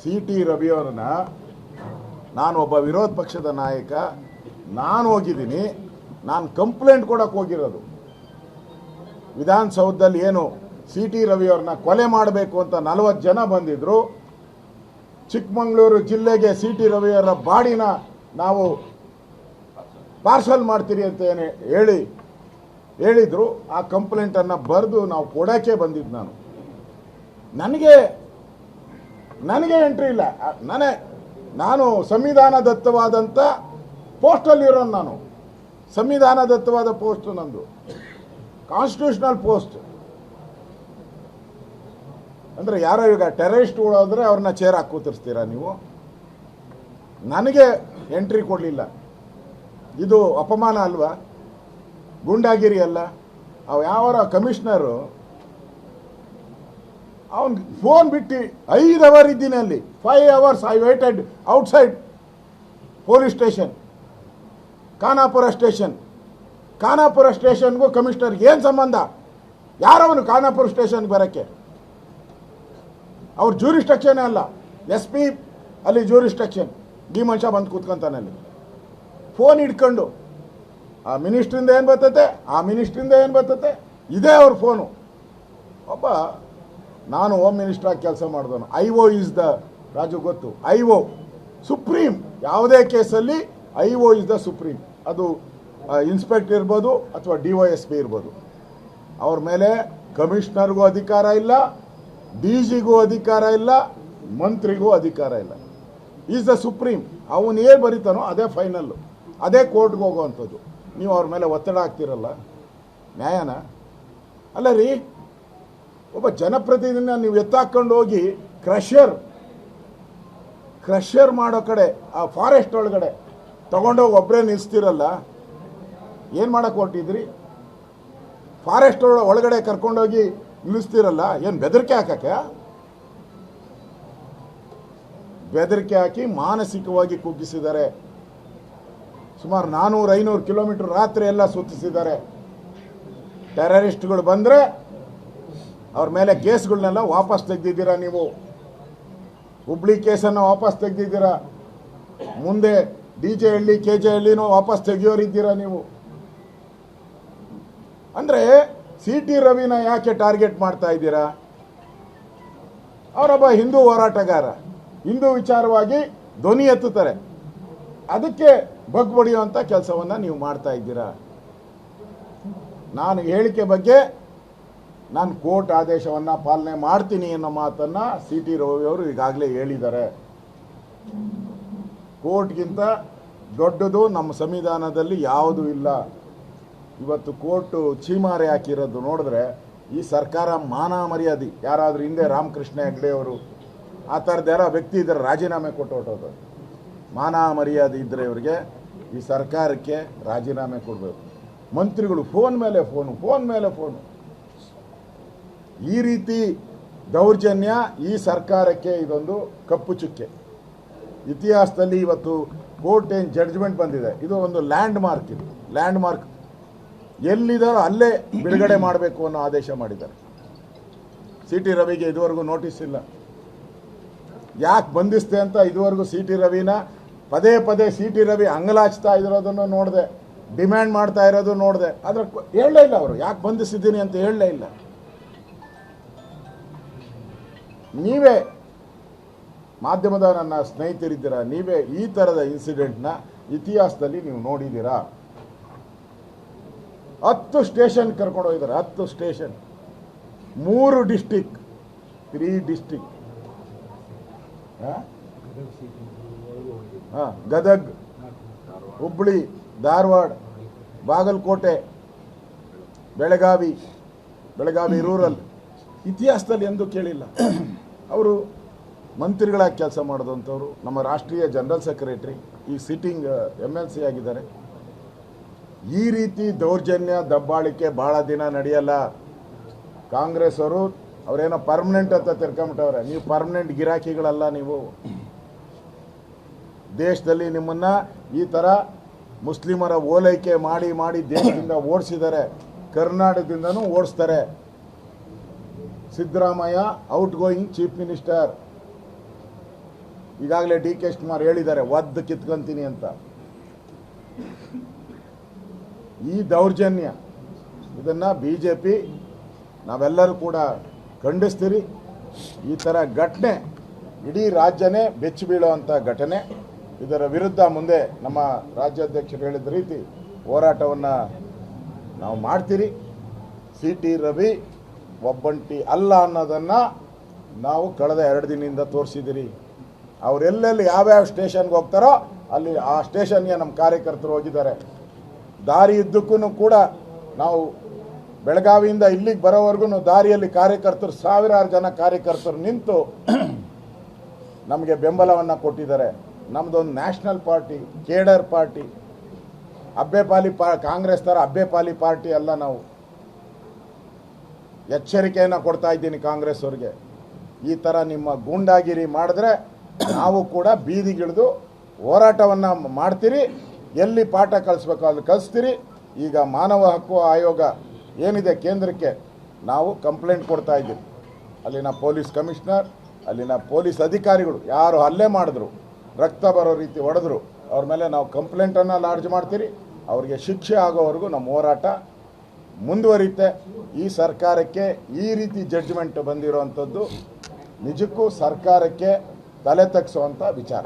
C T ರವಿಯವರನ್ನ ನಾನು ಒಬ್ಬ ವಿರೋಧ ಪಕ್ಷದ ನಾಯಕ, ನಾನು ಹೋಗಿದ್ದೀನಿ, ನಾನು ಕಂಪ್ಲೇಂಟ್ ಕೊಡಕ್ಕೆ ಹೋಗಿರೋದು. ವಿಧಾನಸೌಧದಲ್ಲಿ ಏನು ಸಿ ಟಿ ರವಿಯವ್ರನ್ನ ಕೊಲೆ ಮಾಡಬೇಕು ಅಂತ 40 ಜನ ಬಂದಿದ್ರು. ಚಿಕ್ಕಮಗಳೂರು ಜಿಲ್ಲೆಗೆ ಸಿ ಟಿ ರವಿಯವರ ಬಾಡಿನ ನಾವು ಪಾರ್ಸಲ್ ಮಾಡ್ತೀರಿ ಅಂತ ಏನು ಹೇಳಿದ್ರು. ಆ ಕಂಪ್ಲೇಂಟನ್ನು ಬರೆದು ನಾವು ಕೊಡೋಕ್ಕೆ ಬಂದಿದ್ದು. ನನಗೆ ಎಂಟ್ರಿ ಇಲ್ಲ. ನಾನು ಸಂವಿಧಾನದತ್ತವಾದಂಥ ಪೋಸ್ಟಲ್ಲಿರೋನು. ನಾನು ಸಂವಿಧಾನದತ್ತವಾದ ಪೋಸ್ಟ್ ನಂದು, ಕಾನ್ಸ್ಟಿಟ್ಯೂಷನಲ್ ಪೋಸ್ಟ್. ಅಂದರೆ ಯಾರೋ ಈಗ ಟೆರರಿಸ್ಟ್ಗಳು ಹೋದರೆ ಅವ್ರನ್ನ ಚೇರ್ ಹಾಕಿ ಕೂತಿರ್ತೀರಾ ನೀವು? ನನಗೆ ಎಂಟ್ರಿ ಕೊಡಲಿಲ್ಲ. ಇದು ಅಪಮಾನ ಅಲ್ವಾ? ಗುಂಡಾಗಿರಿ ಅಲ್ಲ? ಅವು ಯಾವರ ಕಮಿಷನರು ಅವನು ಫೋನ್ ಬಿಟ್ಟು 5 ಅವರ್ ಇದ್ದೀನಿ ಅಲ್ಲಿ. 5 hours I waited outside police station, Khanapur station. Khanapur ಸ್ಟೇಷನ್ಗೂ ಕಮಿಷನರ್ಗೆ ಏನು ಸಂಬಂಧ? ಯಾರವನು ಖಾನಾಪುರ ಸ್ಟೇಷನ್ಗೆ ಬರೋಕ್ಕೆ? ಅವ್ರ ಜ್ಯೂರಿಸ್ಟ್ರಕ್ಷನೇ ಅಲ್ಲ. ಎಸ್ ಪಿ ಅಲ್ಲಿ ಜ್ಯೂರಿಸ್ಟ್ರಕ್ಷನ್. ಡಿ ಮನುಷ್ಯ ಬಂದು ಕೂತ್ಕೊಂತಾನೆ ಅಲ್ಲಿ ಫೋನ್ ಹಿಡ್ಕೊಂಡು. ಆ ಮಿನಿಸ್ಟ್ರಿಂದ ಏನು ಬರ್ತತೆ, ಆ ಮಿನಿಸ್ಟ್ರಿಂದ ಏನು ಬರ್ತತೆ, ಇದೇ ಅವ್ರ ಫೋನು. ಒಬ್ಬ ನಾನು ಹೋಮ್ ಮಿನಿಸ್ಟ್ರಾಗಿ ಕೆಲಸ ಮಾಡಿದವನು. ಐ.ಒ. ಈಸ್ ದ ರಾಜು ಗೊತ್ತು. ಐ.ಒ. ಸುಪ್ರೀಂ. ಯಾವುದೇ ಕೇಸಲ್ಲಿ ಐ.ಒ. Is the supreme. ಅದು ಇನ್ಸ್ಪೆಕ್ಟರ್ ಇರ್ಬೋದು ಅಥವಾ DYSP ಇರ್ಬೋದು. ಅವ್ರ ಮೇಲೆ ಕಮಿಷನರ್ಗೂ ಅಧಿಕಾರ ಇಲ್ಲ, DGಗೂ ಅಧಿಕಾರ ಇಲ್ಲ, ಮಂತ್ರಿಗೂ ಅಧಿಕಾರ ಇಲ್ಲ. Is the supreme. ಅವನು ಏನು ಬರೀತಾನೋ ಅದೇ ಫೈನಲ್ಲು, ಅದೇ ಕೋರ್ಟ್ಗೆ ಹೋಗುವಂಥದ್ದು. ನೀವು ಅವ್ರ ಮೇಲೆ ಒತ್ತಡ ಹಾಕ್ತಿರಲ್ಲ, ನ್ಯಾಯನ? ಅಲ್ಲ ರೀ, ಒಬ್ಬ ಜನಪ್ರತಿನಿಧಿನ ನೀವು ಎತ್ತಾಕೊಂಡು ಹೋಗಿ ಕ್ರಷರ್ ಮಾಡೋ ಕಡೆ, ಆ ಫಾರೆಸ್ಟ್ ಒಳಗಡೆ ತಗೊಂಡೋಗಿ ಒಬ್ಬರೇ ನಿಲ್ಲಿಸ್ತಿರಲ್ಲ. ಏನು ಮಾಡೋಕ್ಕೆ ಹೊರಟಿದ್ರಿ? ಫಾರೆಸ್ಟ್ ಒಳಗಡೆ ಕರ್ಕೊಂಡೋಗಿ ನಿಲ್ಲಿಸ್ತಿರಲ್ಲ. ಏನು ಬೆದರಿಕೆ ಹಾಕಕ್ಕೆ? ಬೆದರಿಕೆ ಹಾಕಿ ಮಾನಸಿಕವಾಗಿ ಕುಗ್ಗಿಸಿದ್ದಾರೆ. ಸುಮಾರು 400-500 ಕಿಲೋಮೀಟರ್ ರಾತ್ರಿ ಎಲ್ಲ ಸುತ್ತಿಸಿದ್ದಾರೆ. ಟೆರರಿಸ್ಟ್ಗಳು ಬಂದರೆ ಅವ್ರ ಮೇಲೆ ಕೇಸ್ಗಳನ್ನೆಲ್ಲ ವಾಪಸ್ ತೆಗೆದಿದ್ದೀರಾ ನೀವು. ಹುಬ್ಳಿ ಕೇಸನ್ನು ವಾಪಸ್ ತೆಗೆದಿದ್ದೀರಾ. ಮುಂದೆ DJ ಹಳ್ಳಿ KJ ಹಳ್ಳಿನೂ ವಾಪಸ್ ತೆಗೆಯೋರಿದ್ದೀರಾ ನೀವು. ಅಂದರೆ ಸಿ ಟಿ ರವಿನ ಯಾಕೆ ಟಾರ್ಗೆಟ್ ಮಾಡ್ತಾ ಇದ್ದೀರಾ? ಅವರೊಬ್ಬ ಹಿಂದೂ ಹೋರಾಟಗಾರ, ಹಿಂದೂ ವಿಚಾರವಾಗಿ ಧ್ವನಿ ಎತ್ತುತ್ತಾರೆ. ಅದಕ್ಕೆ ಬಗ್ಬಡಿಯುವಂಥ ಕೆಲಸವನ್ನು ನೀವು ಮಾಡ್ತಾ ಇದ್ದೀರಾ. ನಾನು ಹೇಳಿಕೆ ಬಗ್ಗೆ ನಾನು ಕೋರ್ಟ್ ಆದೇಶವನ್ನು ಪಾಲನೆ ಮಾಡ್ತೀನಿ ಅನ್ನೋ ಮಾತನ್ನು ಸಿ ಟಿ ರವಿಯವರು ಈಗಾಗಲೇ ಹೇಳಿದ್ದಾರೆ. ಕೋರ್ಟ್ಗಿಂತ ದೊಡ್ಡದು ನಮ್ಮ ಸಂವಿಧಾನದಲ್ಲಿ ಯಾವುದೂ ಇಲ್ಲ. ಇವತ್ತು ಕೋರ್ಟು ಚೀಮಾರೆ ಹಾಕಿರೋದು ನೋಡಿದ್ರೆ ಈ ಸರ್ಕಾರ ಮಾನ ಮರ್ಯಾದೆ. ಯಾರಾದರೂ ಹಿಂದೆ ರಾಮಕೃಷ್ಣ ಹೆಗ್ಡೆ ಅವರು ಆ ಥರದ್ದು ಯಾರೋ ವ್ಯಕ್ತಿ ಇದ್ದರೆ ರಾಜೀನಾಮೆ ಕೊಟ್ಟು ಹೊರಟೋದು. ಮಾನ ಮರ್ಯಾದೆ ಇದ್ದರೆ ಇವರಿಗೆ ಈ ಸರ್ಕಾರಕ್ಕೆ ರಾಜೀನಾಮೆ ಕೊಡಬೇಕು. ಮಂತ್ರಿಗಳು ಫೋನ್ ಮೇಲೆ ಫೋನು. ಈ ರೀತಿ ದೌರ್ಜನ್ಯ ಈ ಸರ್ಕಾರಕ್ಕೆ ಇದೊಂದು ಕಪ್ಪು ಚುಕ್ಕೆ. ಇತಿಹಾಸದಲ್ಲಿ ಇವತ್ತು ಕೋರ್ಟ್ ಏನು ಜಡ್ಜ್ಮೆಂಟ್ ಬಂದಿದೆ, ಇದು ಒಂದು ಲ್ಯಾಂಡ್ ಮಾರ್ಕ್. ಎಲ್ಲಿದ್ದಾರೋ ಅಲ್ಲೇ ಬಿಡುಗಡೆ ಮಾಡಬೇಕು ಅನ್ನೋ ಆದೇಶ ಮಾಡಿದ್ದಾರೆ. ಸಿ ಟಿ ರವಿಗೆ ಇದುವರೆಗೂ ನೋಟಿಸ್ ಇಲ್ಲ. ಯಾಕೆ ಬಂಧಿಸ್ತೆ ಅಂತ ಇದುವರೆಗೂ ಸಿ ಟಿ ರವಿನ ಪದೇ ಸಿ ಟಿ ರವಿ ಅಂಗಲಾಚ್ತಾ ಇರೋದನ್ನು ನೋಡಿದೆ, ಡಿಮ್ಯಾಂಡ್ ಮಾಡ್ತಾ ಇರೋದು ನೋಡಿದೆ. ಆದರೆ ಹೇಳಲೇ ಇಲ್ಲ ಅವರು ಯಾಕೆ ಬಂಧಿಸಿದ್ದೀನಿ ಅಂತ ಹೇಳಲೇ ಇಲ್ಲ. ನೀವೇ ಮಾಧ್ಯಮದ ನನ್ನ ಸ್ನೇಹಿತರಿದ್ದೀರಾ, ನೀವೇ ಈ ಥರದ ಇನ್ಸಿಡೆಂಟ್ನ ಇತಿಹಾಸದಲ್ಲಿ ನೀವು ನೋಡಿದ್ದೀರಾ? 10 ಸ್ಟೇಷನ್ ಕರ್ಕೊಂಡು ಹೋಗಿದ್ದಾರೆ. 10 station, 3 district, 3 district. Gadag, Hubballi, Dharwad, Bagalkot, Belagavi rural. ಇತಿಹಾಸದಲ್ಲಿ ಎಂದೂ ಕೇಳಿಲ್ಲ. ಅವರು ಮಂತ್ರಿಗಳಾಗಿ ಕೆಲಸ ಮಾಡಿದಂಥವ್ರು, ನಮ್ಮ ರಾಷ್ಟ್ರೀಯ ಜನರಲ್ ಸೆಕ್ರೆಟರಿ, ಈ ಸಿಟ್ಟಿಂಗ್ MLC ಆಗಿದ್ದಾರೆ. ಈ ರೀತಿ ದೌರ್ಜನ್ಯ ದಬ್ಬಾಳಿಕೆ ಭಾಳ ದಿನ ನಡೆಯಲ್ಲ. ಕಾಂಗ್ರೆಸ್ ಅವರೇನೋ ಪರ್ಮನೆಂಟ್ ಅಂತ ತಿರ್ಕೊಂಬಿಟ್ಟವ್ರೆ. ನೀವು ಪರ್ಮನೆಂಟ್ ಗಿರಾಕಿಗಳಲ್ಲ. ನೀವು ದೇಶದಲ್ಲಿ ನಿಮ್ಮನ್ನು ಈ ಥರ ಮುಸ್ಲಿಮರ ಓಲೈಕೆ ಮಾಡಿ ದೇಶದಿಂದ ಓಡಿಸಿದ್ದಾರೆ. ಕರ್ನಾಟಕದಿಂದನೂ ಓಡಿಸ್ತಾರೆ. Siddaramaiah out going chief minister. ಈಗಾಗಲೇ ಡಿ ಕೆ ಶಿವಕುಮಾರ್ ಹೇಳಿದ್ದಾರೆ, ಒದ್ದು ಕಿತ್ಕೊಂತೀನಿ ಅಂತ. ಈ ದೌರ್ಜನ್ಯ ಇದನ್ನು BJP ನಾವೆಲ್ಲರೂ ಕೂಡ ಖಂಡಿಸ್ತೀರಿ. ಈ ಥರ ಘಟನೆ ಇಡೀ ರಾಜ್ಯನೇ ಬೆಚ್ಚಿ ಬೀಳುವಂಥ ಘಟನೆ. ಇದರ ವಿರುದ್ಧ ಮುಂದೆ ನಮ್ಮ ರಾಜ್ಯಾಧ್ಯಕ್ಷರು ಹೇಳಿದ ರೀತಿ ಹೋರಾಟವನ್ನು ನಾವು ಮಾಡ್ತೀರಿ. CT ರವಿ ಒಬ್ಬಂಟಿ ಅಲ್ಲ ಅನ್ನೋದನ್ನು ನಾವು ಕಳೆದ 2 ದಿನದಿಂದ ತೋರಿಸಿದ್ದೀರಿ. ಅವರೆಲ್ಲೆಲ್ಲಿ ಯಾವ್ಯಾವ ಸ್ಟೇಷನ್ಗೆ ಹೋಗ್ತಾರೋ ಅಲ್ಲಿ ಆ ಸ್ಟೇಷನ್ಗೆ ನಮ್ಮ ಕಾರ್ಯಕರ್ತರು ಹೋಗಿದ್ದಾರೆ. ದಾರಿ ಇದ್ದಕ್ಕೂ ಕೂಡ ನಾವು ಬೆಳಗಾವಿಯಿಂದ ಇಲ್ಲಿಗೆ ಬರೋವರೆಗೂ ದಾರಿಯಲ್ಲಿ ಕಾರ್ಯಕರ್ತರು, ಸಾವಿರಾರು ಜನ ಕಾರ್ಯಕರ್ತರು ನಿಂತು ನಮಗೆ ಬೆಂಬಲವನ್ನು ಕೊಟ್ಟಿದ್ದಾರೆ. ನಮ್ಮದೊಂದು ನ್ಯಾಷನಲ್ ಪಾರ್ಟಿ, ಕೇಡರ್ ಪಾರ್ಟಿ, ಅಬ್ಬೆಪಾಲಿ ಕಾಂಗ್ರೆಸ್ ಥರ ಅಬ್ಬೆಪಾಲಿ ಪಾರ್ಟಿ ಅಲ್ಲ. ನಾವು ಎಚ್ಚರಿಕೆಯನ್ನು ಕೊಡ್ತಾ ಇದ್ದೀನಿ ಕಾಂಗ್ರೆಸ್ ಅವ್ರಿಗೆ, ಈ ಥರ ನಿಮ್ಮ ಗೂಂಡಾಗಿರಿ ಮಾಡಿದ್ರೆ ನಾವು ಕೂಡ ಬೀದಿಗಿಳಿದು ಹೋರಾಟವನ್ನು ಮಾಡ್ತೀರಿ. ಎಲ್ಲಿ ಪಾಠ ಕಲಿಸ್ಬೇಕು ಅಲ್ಲಿ ಕಲಿಸ್ತೀರಿ. ಈಗ ಮಾನವ ಹಕ್ಕು ಆಯೋಗ ಏನಿದೆ ಕೇಂದ್ರಕ್ಕೆ ನಾವು ಕಂಪ್ಲೇಂಟ್ ಕೊಡ್ತಾ ಇದ್ದೀವಿ. ಅಲ್ಲಿನ ಪೊಲೀಸ್ ಕಮಿಷನರ್, ಅಲ್ಲಿನ ಪೊಲೀಸ್ ಅಧಿಕಾರಿಗಳು ಯಾರು ಹಲ್ಲೆ ಮಾಡಿದ್ರು, ರಕ್ತ ಬರೋ ರೀತಿ ಹೊಡೆದ್ರು, ಅವ್ರ ಮೇಲೆ ನಾವು ಕಂಪ್ಲೇಂಟನ್ನು ಲಾಡ್ಜ್ ಮಾಡ್ತೀರಿ. ಅವ್ರಿಗೆ ಶಿಕ್ಷೆ ಆಗೋವರೆಗೂ ನಮ್ಮ ಹೋರಾಟ ಮುಂದುವರಿಯುತ್ತೆ. ಈ ಸರ್ಕಾರಕ್ಕೆ ಈ ರೀತಿ ಜಡ್ಜ್ಮೆಂಟ್ ಬಂದಿರೋವಂಥದ್ದು ನಿಜಕ್ಕೂ ಸರ್ಕಾರಕ್ಕೆ ತಲೆ ತಗ್ಗಿಸುವಂಥ ವಿಚಾರ.